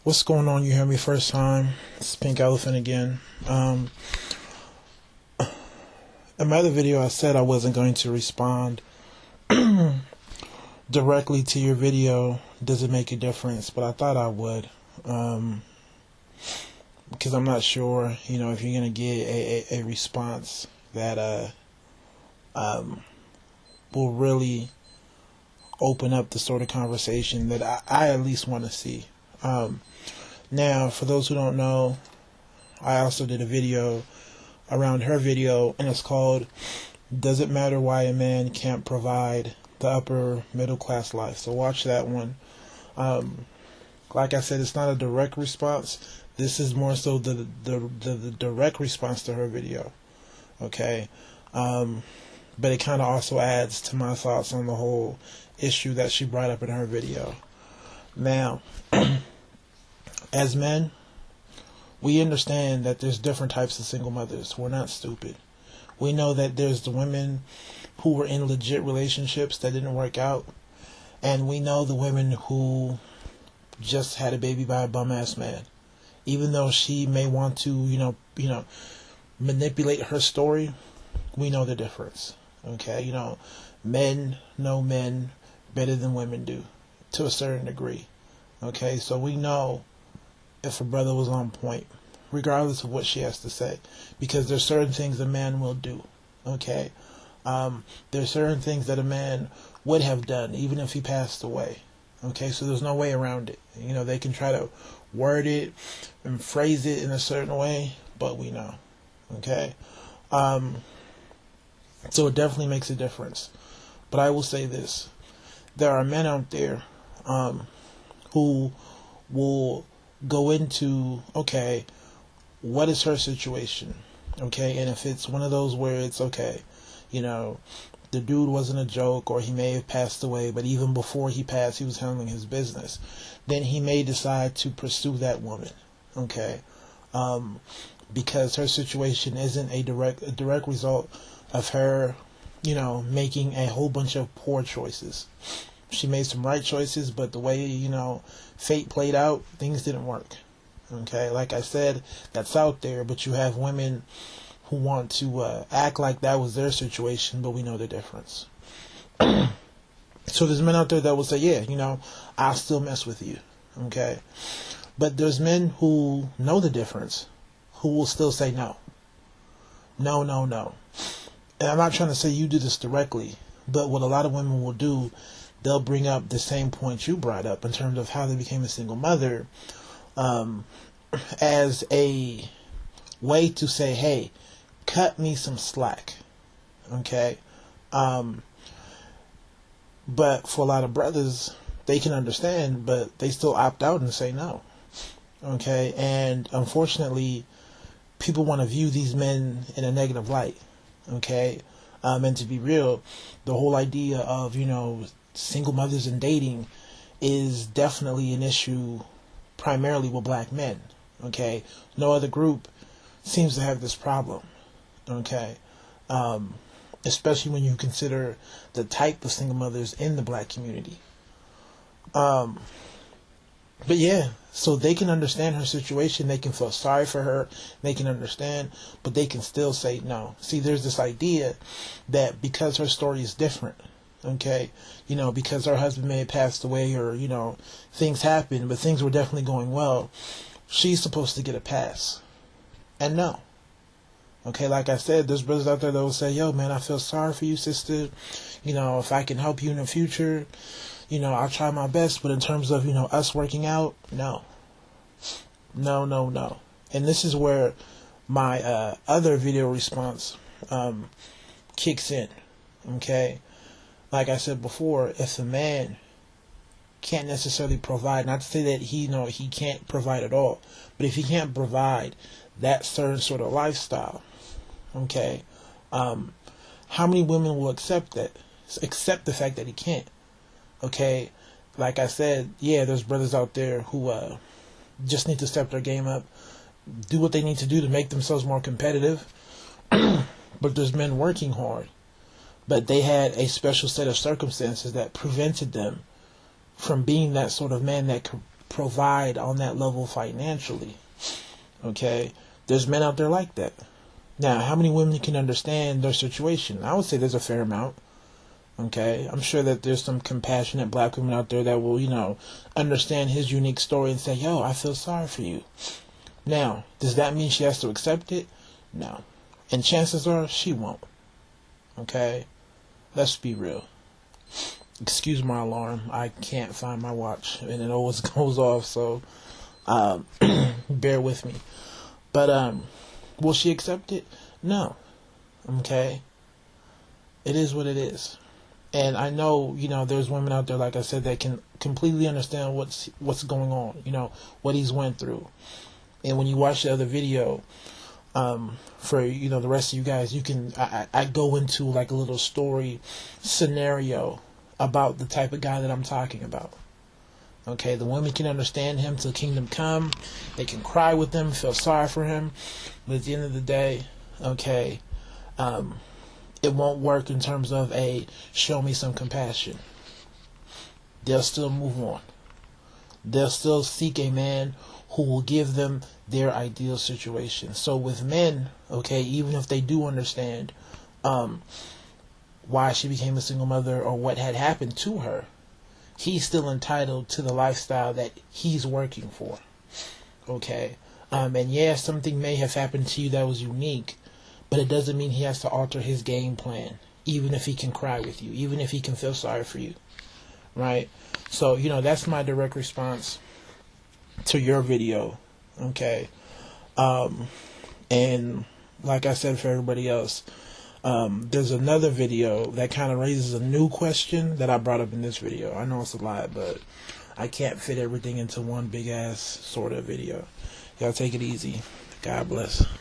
What's going on? You hear me first time. It's Pink Elephant again. In my other video, I said I wasn't going to respond directly to your video. Does it make a difference? But I thought I would, because I'm not sure, if you're gonna get a response that will really open up the sort of conversation that I at least want to see. Now, for those who don't know, I also did a video around her video, and it's called "Does It Matter Why a Man Can't Provide the Upper Middle Class Life?" So watch that one. Like I said, it's not a direct response. This is more so the direct response to her video. Okay? But it kind of also adds to my thoughts on the whole issue that she brought up in her video. Now, as men, we understand that there's different types of single mothers. We're not stupid. We know that there's the women who were in legit relationships that didn't work out, and we know the women who just had a baby by a bum-ass man. Even though she may want to, manipulate her story, we know the difference. Okay, men know men better than women do, to a certain degree. Okay, so we know if a brother was on point, regardless of what she has to say, because there's certain things a man will do. Okay, there's certain things that a man would have done even if he passed away. Okay, so there's no way around it. They can try to word it and phrase it in a certain way, but we know. Okay, so it definitely makes a difference. But I will say this: there are men out there who will go into, okay, what is her situation? Okay, and if it's one of those where it's okay, the dude wasn't a joke, or he may have passed away, but even before he passed, he was handling his business, then he may decide to pursue that woman. Okay, because her situation isn't a direct result of her, making a whole bunch of poor choices. She made some right choices, but the way, fate played out, things didn't work. Okay, like I said, that's out there, but you have women who want to act like that was their situation, but we know the difference. So there's men out there that will say, yeah, I'll still mess with you. Okay, but there's men who know the difference, who will still say no. No, no, no. And I'm not trying to say you do this directly, but what a lot of women will do, they'll bring up the same point you brought up in terms of how they became a single mother, as a way to say, hey, cut me some slack. Okay? But for a lot of brothers, they can understand, but they still opt out and say no. Okay? And unfortunately, people want to view these men in a negative light. Okay? And to be real, the whole idea of, single mothers and dating is definitely an issue primarily with black men. Okay? No other group seems to have this problem. Okay? Especially when you consider the type of single mothers in the black community. But yeah, so they can understand her situation, they can feel sorry for her, they can understand, but they can still say no. See, there's this idea that because her story is different, okay, because her husband may have passed away, or, things happened, but things were definitely going well, she's supposed to get a pass. And no. Okay, like I said, there's brothers out there that will say, yo, man, I feel sorry for you, sister. If I can help you in the future, I'll try my best. But in terms of, us working out, no. No, no, no. And this is where my other video response kicks in. Okay? Like I said before, if a man can't necessarily provide, not to say that he can't provide at all, but if he can't provide that certain sort of lifestyle, okay, how many women will accept that? Accept the fact that he can't? Okay, like I said, yeah, there's brothers out there who just need to step their game up, do what they need to do to make themselves more competitive. But there's men working hard, but they had a special set of circumstances that prevented them from being that sort of man that provide on that level financially. Okay, there's men out there like that. Now, how many women can understand their situation? I would say there's a fair amount. Okay, I'm sure that there's some compassionate black women out there that will, understand his unique story and say, yo, I feel sorry for you. Now, does that mean she has to accept it? No. And chances are she won't. Okay? Let's be real. Excuse my alarm. I can't find my watch and it always goes off, so bear with me. But will she accept it? No. Okay? It is what it is. And I know, there's women out there, like I said, that can completely understand what's going on, what he's went through. And when you watch the other video, for, the rest of you guys, you can, I go into like a little story scenario about the type of guy that I'm talking about. Okay, the women can understand him till kingdom come. They can cry with him, feel sorry for him. But at the end of the day, okay, it won't work in terms of show me some compassion. They'll still move on. They'll still seek a man who will give them their ideal situation. So with men, okay, even if they do understand why she became a single mother or what had happened to her, he's still entitled to the lifestyle that he's working for. Okay? And yeah, something may have happened to you that was unique, but it doesn't mean he has to alter his game plan, even if he can cry with you, even if he can feel sorry for you. Right? So, that's my direct response to your video. Okay? And like I said for everybody else, there's another video that kind of raises a new question that I brought up in this video. I know it's a lot, but I can't fit everything into one big ass sort of video. Y'all take it easy. God bless.